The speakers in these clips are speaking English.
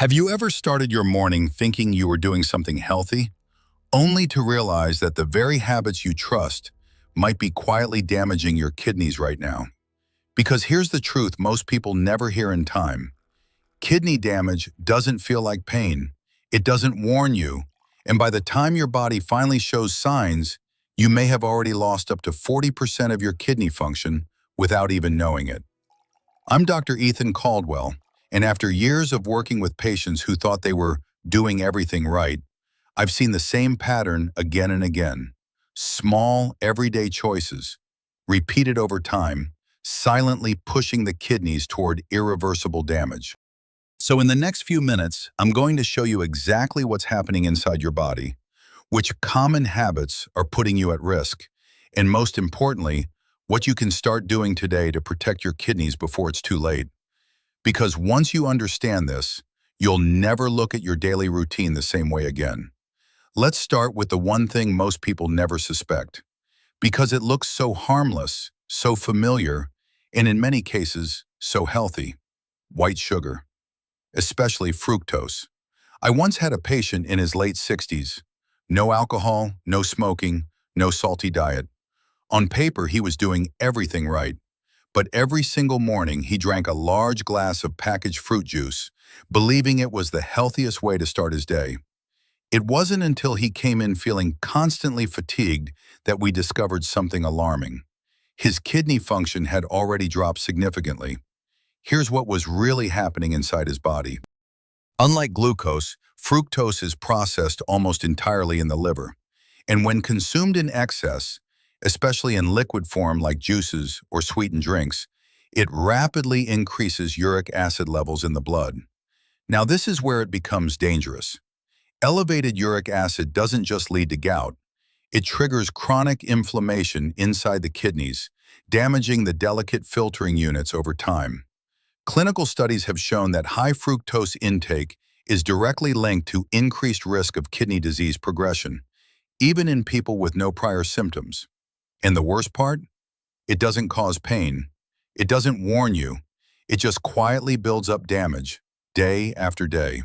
Have you ever started your morning thinking you were doing something healthy, only to realize that the very habits you trust might be quietly damaging your kidneys right now? Because here's the truth most people never hear in time. Kidney damage doesn't feel like pain. It doesn't warn you. And by the time your body finally shows signs, you may have already lost up to 40% of your kidney function without even knowing it. I'm Dr. Ethan Caldwell, and after years of working with patients who thought they were doing everything right, I've seen the same pattern again and again. Small, everyday choices, repeated over time, silently pushing the kidneys toward irreversible damage. So in the next few minutes, I'm going to show you exactly what's happening inside your body, which common habits are putting you at risk, and most importantly, what you can start doing today to protect your kidneys before it's too late. Because once you understand this, you'll never look at your daily routine the same way again. Let's start with the one thing most people never suspect. Because it looks so harmless, so familiar, and in many cases, so healthy. White sugar, especially fructose. I once had a patient in his late 60s. No alcohol, no smoking, no salty diet. On paper, he was doing everything right. But every single morning, he drank a large glass of packaged fruit juice, believing it was the healthiest way to start his day. It wasn't until he came in feeling constantly fatigued that we discovered something alarming. His kidney function had already dropped significantly. Here's what was really happening inside his body. Unlike glucose, fructose is processed almost entirely in the liver. And when consumed in excess, especially in liquid form like juices or sweetened drinks, it rapidly increases uric acid levels in the blood. Now this is where it becomes dangerous. Elevated uric acid doesn't just lead to gout, it triggers chronic inflammation inside the kidneys, damaging the delicate filtering units over time. Clinical studies have shown that high fructose intake is directly linked to increased risk of kidney disease progression, even in people with no prior symptoms. And the worst part? It doesn't cause pain. It doesn't warn you. It just quietly builds up damage, day after day.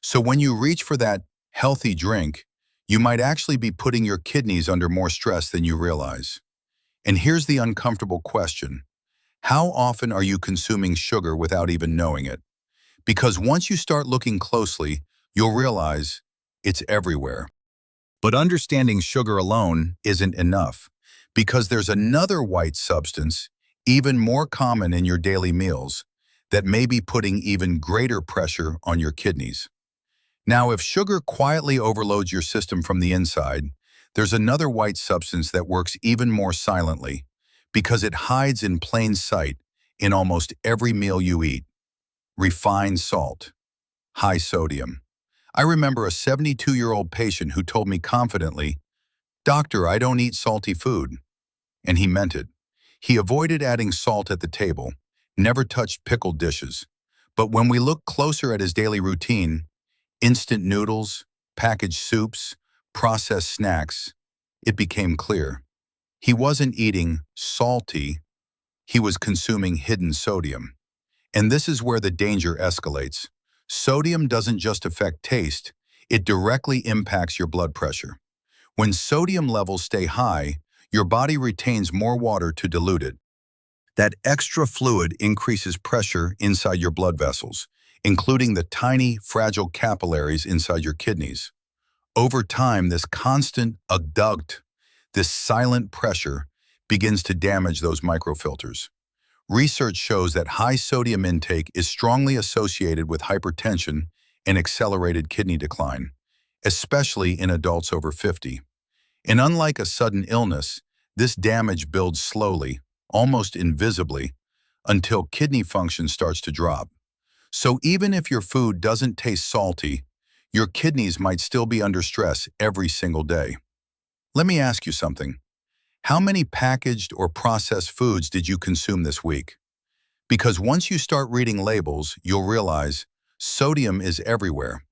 So when you reach for that healthy drink, you might actually be putting your kidneys under more stress than you realize. And here's the uncomfortable question. How often are you consuming sugar without even knowing it? Because once you start looking closely, you'll realize it's everywhere. But understanding sugar alone isn't enough. Because there's another white substance, even more common in your daily meals, that may be putting even greater pressure on your kidneys. Now, if sugar quietly overloads your system from the inside, there's another white substance that works even more silently, because it hides in plain sight in almost every meal you eat. Refined salt, high sodium. I remember a 72-year-old patient who told me confidently, "Doctor, I don't eat salty food." And he meant it. He avoided adding salt at the table, never touched pickled dishes. But when we looked closer at his daily routine, instant noodles, packaged soups, processed snacks, it became clear. He wasn't eating salty, he was consuming hidden sodium. And this is where the danger escalates. Sodium doesn't just affect taste, it directly impacts your blood pressure. When sodium levels stay high, your body retains more water to dilute it. That extra fluid increases pressure inside your blood vessels, including the tiny, fragile capillaries inside your kidneys. Over time, this constant adduct, this silent pressure, begins to damage those microfilters. Research shows that high sodium intake is strongly associated with hypertension and accelerated kidney decline, especially in adults over 50. And unlike a sudden illness, this damage builds slowly, almost invisibly, until kidney function starts to drop. So even if your food doesn't taste salty, your kidneys might still be under stress every single day. Let me ask you something. How many packaged or processed foods did you consume this week? Because once you start reading labels, you'll realize sodium is everywhere.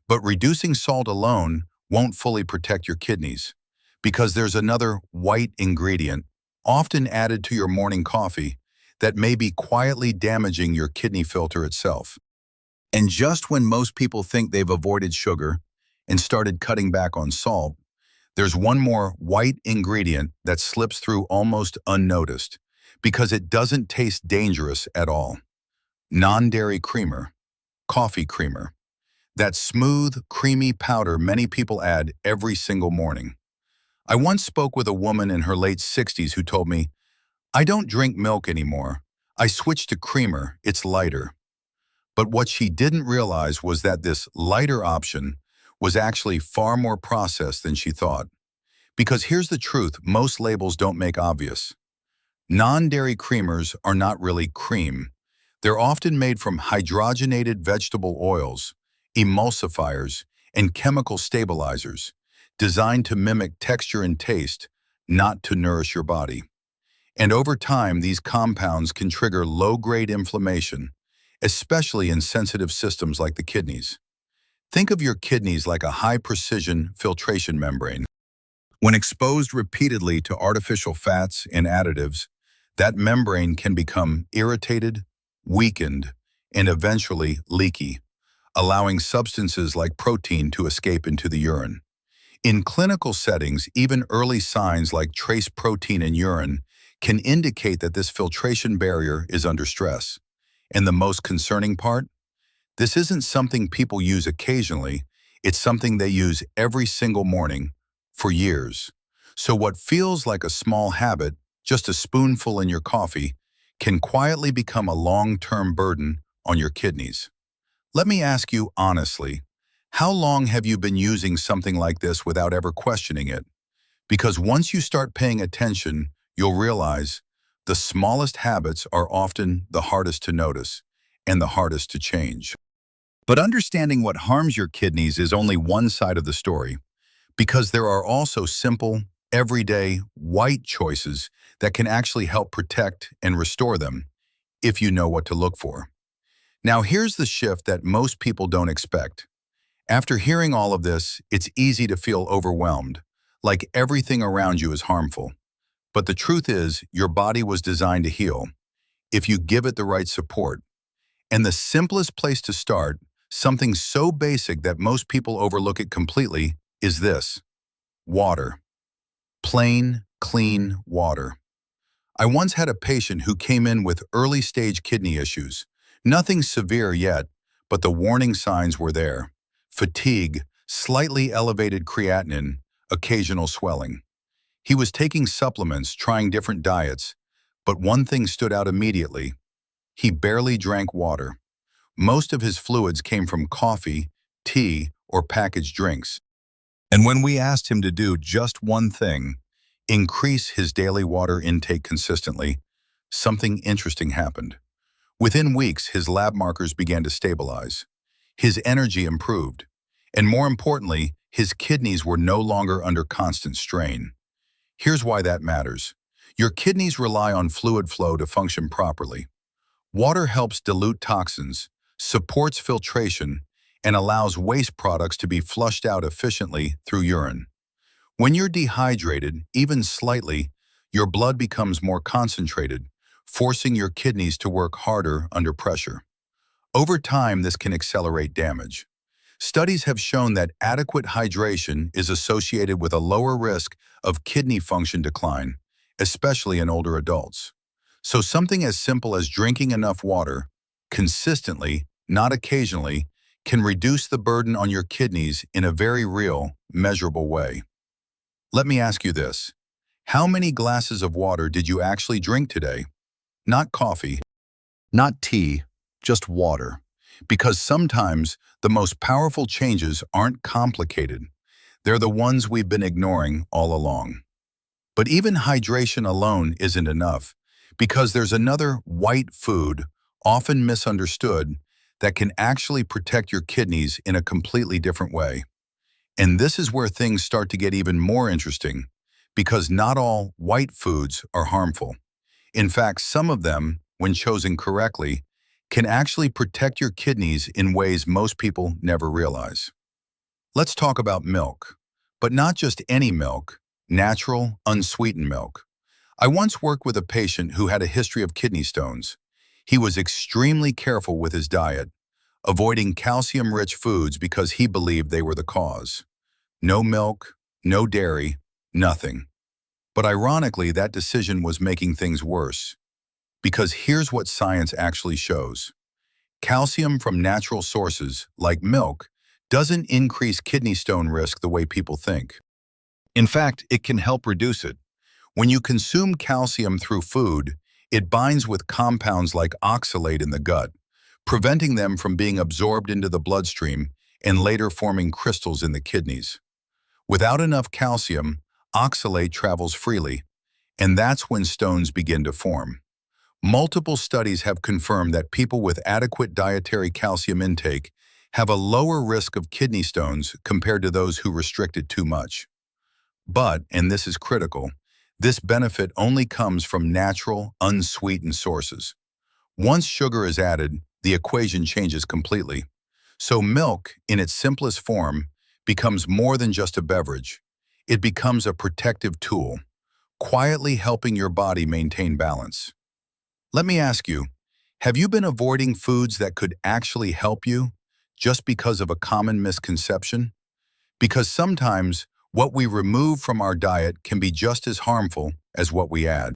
But reducing salt alone won't fully protect your kidneys. Because there's another white ingredient, often added to your morning coffee, that may be quietly damaging your kidney filter itself. And just when most people think they've avoided sugar and started cutting back on salt, there's one more white ingredient that slips through almost unnoticed because it doesn't taste dangerous at all. Non-dairy creamer, coffee creamer. That smooth, creamy powder many people add every single morning. I once spoke with a woman in her late 60s who told me, "I don't drink milk anymore. I switched to creamer, it's lighter." But what she didn't realize was that this lighter option was actually far more processed than she thought. Because here's the truth most labels don't make obvious. Non-dairy creamers are not really cream. They're often made from hydrogenated vegetable oils, emulsifiers, and chemical stabilizers, designed to mimic texture and taste, not to nourish your body. And over time, these compounds can trigger low-grade inflammation, especially in sensitive systems like the kidneys. Think of your kidneys like a high-precision filtration membrane. When exposed repeatedly to artificial fats and additives, that membrane can become irritated, weakened, and eventually leaky, allowing substances like protein to escape into the urine. In clinical settings, even early signs like trace protein in urine can indicate that this filtration barrier is under stress. And the most concerning part? This isn't something people use occasionally, it's something they use every single morning for years. So what feels like a small habit, just a spoonful in your coffee, can quietly become a long-term burden on your kidneys. Let me ask you honestly, how long have you been using something like this without ever questioning it? Because once you start paying attention, you'll realize the smallest habits are often the hardest to notice and the hardest to change. But understanding what harms your kidneys is only one side of the story, because there are also simple, everyday, white choices that can actually help protect and restore them if you know what to look for. Now here's the shift that most people don't expect. After hearing all of this, it's easy to feel overwhelmed, like everything around you is harmful. But the truth is, your body was designed to heal if you give it the right support. And the simplest place to start, something so basic that most people overlook it completely, is this: water. Plain, clean water. I once had a patient who came in with early-stage kidney issues. Nothing severe yet, but the warning signs were there: fatigue, slightly elevated creatinine, occasional swelling. He was taking supplements, trying different diets, but one thing stood out immediately. He barely drank water. Most of his fluids came from coffee, tea, or packaged drinks. And when we asked him to do just one thing, increase his daily water intake consistently, something interesting happened. Within weeks, his lab markers began to stabilize. His energy improved. And more importantly, his kidneys were no longer under constant strain. Here's why that matters. Your kidneys rely on fluid flow to function properly. Water helps dilute toxins, supports filtration, and allows waste products to be flushed out efficiently through urine. When you're dehydrated, even slightly, your blood becomes more concentrated, forcing your kidneys to work harder under pressure. Over time, this can accelerate damage. Studies have shown that adequate hydration is associated with a lower risk of kidney function decline, especially in older adults. So something as simple as drinking enough water, consistently, not occasionally, can reduce the burden on your kidneys in a very real, measurable way. Let me ask you this. How many glasses of water did you actually drink today? Not coffee, not tea, just water. Because sometimes the most powerful changes aren't complicated. They're the ones we've been ignoring all along. But even hydration alone isn't enough, because there's another white food, often misunderstood, that can actually protect your kidneys in a completely different way. And this is where things start to get even more interesting, because not all white foods are harmful. In fact, some of them, when chosen correctly, can actually protect your kidneys in ways most people never realize. Let's talk about milk, but not just any milk, natural, unsweetened milk. I once worked with a patient who had a history of kidney stones. He was extremely careful with his diet, avoiding calcium-rich foods because he believed they were the cause. No milk, no dairy, nothing. But ironically, that decision was making things worse. Because here's what science actually shows. Calcium from natural sources, like milk, doesn't increase kidney stone risk the way people think. In fact, it can help reduce it. When you consume calcium through food, it binds with compounds like oxalate in the gut, preventing them from being absorbed into the bloodstream and later forming crystals in the kidneys. Without enough calcium, oxalate travels freely, and that's when stones begin to form. Multiple studies have confirmed that people with adequate dietary calcium intake have a lower risk of kidney stones compared to those who restrict it too much. But, and this is critical, this benefit only comes from natural, unsweetened sources. Once sugar is added, the equation changes completely. So milk, in its simplest form, becomes more than just a beverage. It becomes a protective tool, quietly helping your body maintain balance. Let me ask you, have you been avoiding foods that could actually help you just because of a common misconception? Because sometimes what we remove from our diet can be just as harmful as what we add.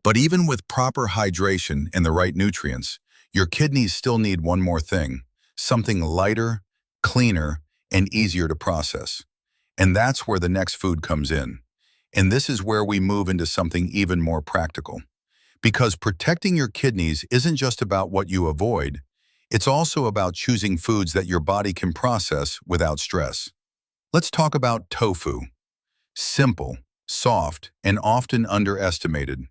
But even with proper hydration and the right nutrients, your kidneys still need one more thing, something lighter, cleaner, and easier to process. And that's where the next food comes in. And this is where we move into something even more practical. Because protecting your kidneys isn't just about what you avoid, it's also about choosing foods that your body can process without stress. Let's talk about tofu. Simple, soft, and often underestimated.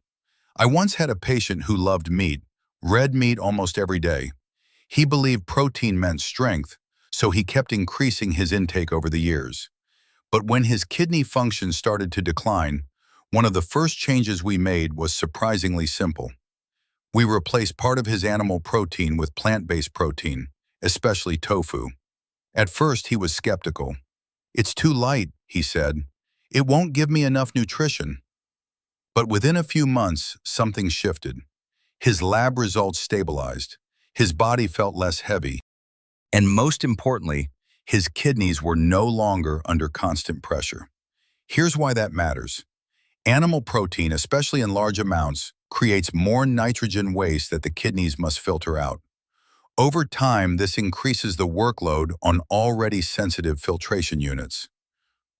I once had a patient who loved meat, red meat almost every day. He believed protein meant strength, so he kept increasing his intake over the years. But when his kidney function started to decline, one of the first changes we made was surprisingly simple. We replaced part of his animal protein with plant-based protein, especially tofu. At first, he was skeptical. "It's too light," he said. "It won't give me enough nutrition." But within a few months, something shifted. His lab results stabilized. His body felt less heavy. And most importantly, his kidneys were no longer under constant pressure. Here's why that matters. Animal protein, especially in large amounts, creates more nitrogen waste that the kidneys must filter out. Over time, this increases the workload on already sensitive filtration units.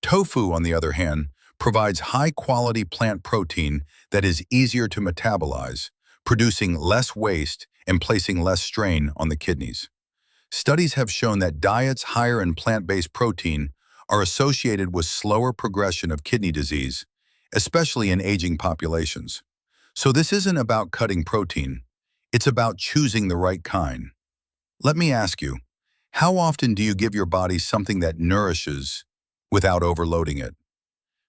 Tofu, on the other hand, provides high-quality plant protein that is easier to metabolize, producing less waste and placing less strain on the kidneys. Studies have shown that diets higher in plant-based protein are associated with slower progression of kidney disease, especially in aging populations. So this isn't about cutting protein, it's about choosing the right kind. Let me ask you, how often do you give your body something that nourishes without overloading it?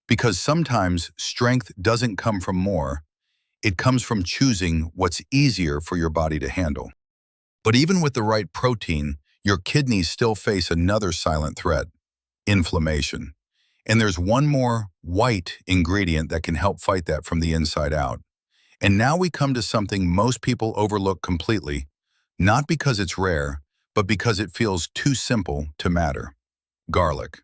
Because sometimes strength doesn't come from more, it comes from choosing what's easier for your body to handle. But even with the right protein, your kidneys still face another silent threat: inflammation. And there's one more white ingredient that can help fight that from the inside out. And now we come to something most people overlook completely, not because it's rare, but because it feels too simple to matter: garlic.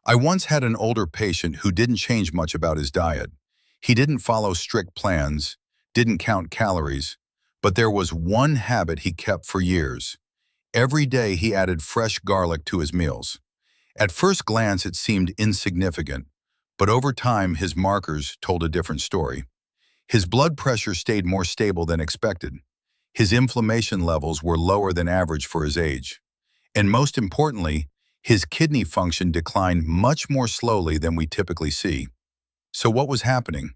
I once had an older patient who didn't change much about his diet. He didn't follow strict plans, didn't count calories, but there was one habit he kept for years. Every day he added fresh garlic to his meals. At first glance it seemed insignificant, but over time his markers told a different story. His blood pressure stayed more stable than expected. His inflammation levels were lower than average for his age. And most importantly, his kidney function declined much more slowly than we typically see. So what was happening?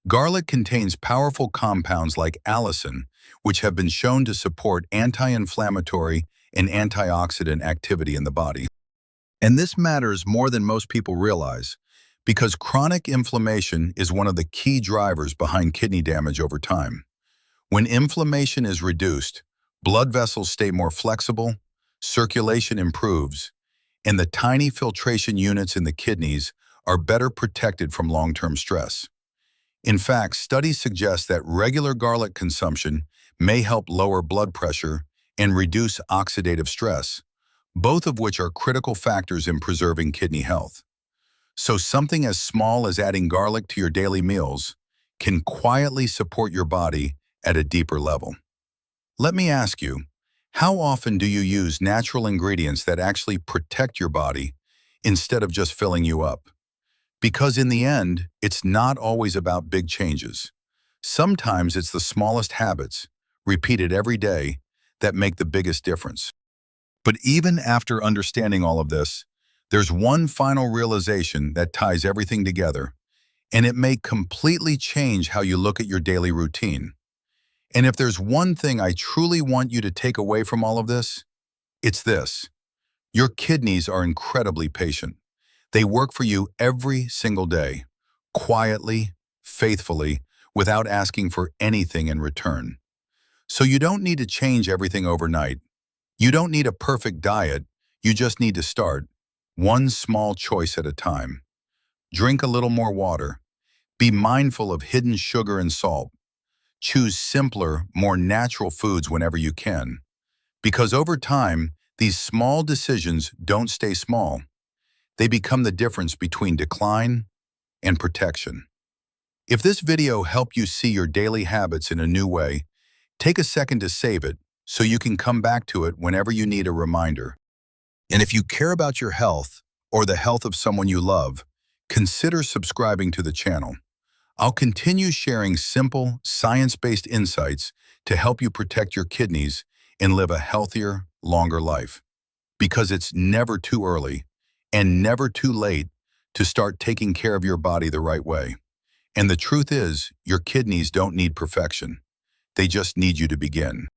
Garlic contains powerful compounds like allicin, which have been shown to support anti-inflammatory and antioxidant activity in the body. And this matters more than most people realize, because chronic inflammation is one of the key drivers behind kidney damage over time. When inflammation is reduced, blood vessels stay more flexible, circulation improves, and the tiny filtration units in the kidneys are better protected from long-term stress. In fact, studies suggest that regular garlic consumption may help lower blood pressure and reduce oxidative stress, both of which are critical factors in preserving kidney health. So something as small as adding garlic to your daily meals can quietly support your body at a deeper level. Let me ask you, how often do you use natural ingredients that actually protect your body instead of just filling you up? Because in the end, it's not always about big changes. Sometimes it's the smallest habits, repeated every day, that make the biggest difference. But even after understanding all of this, there's one final realization that ties everything together, and it may completely change how you look at your daily routine. And if there's one thing I truly want you to take away from all of this, it's this. Your kidneys are incredibly patient. They work for you every single day, quietly, faithfully, without asking for anything in return. So you don't need to change everything overnight. You don't need a perfect diet. You just need to start, one small choice at a time. Drink a little more water. Be mindful of hidden sugar and salt. Choose simpler, more natural foods whenever you can. Because over time, these small decisions don't stay small. They become the difference between decline and protection. If this video helped you see your daily habits in a new way, take a second to save it so you can come back to it whenever you need a reminder. And if you care about your health or the health of someone you love, consider subscribing to the channel. I'll continue sharing simple, science-based insights to help you protect your kidneys and live a healthier, longer life. Because it's never too early and never too late to start taking care of your body the right way. And the truth is, your kidneys don't need perfection. They just need you to begin.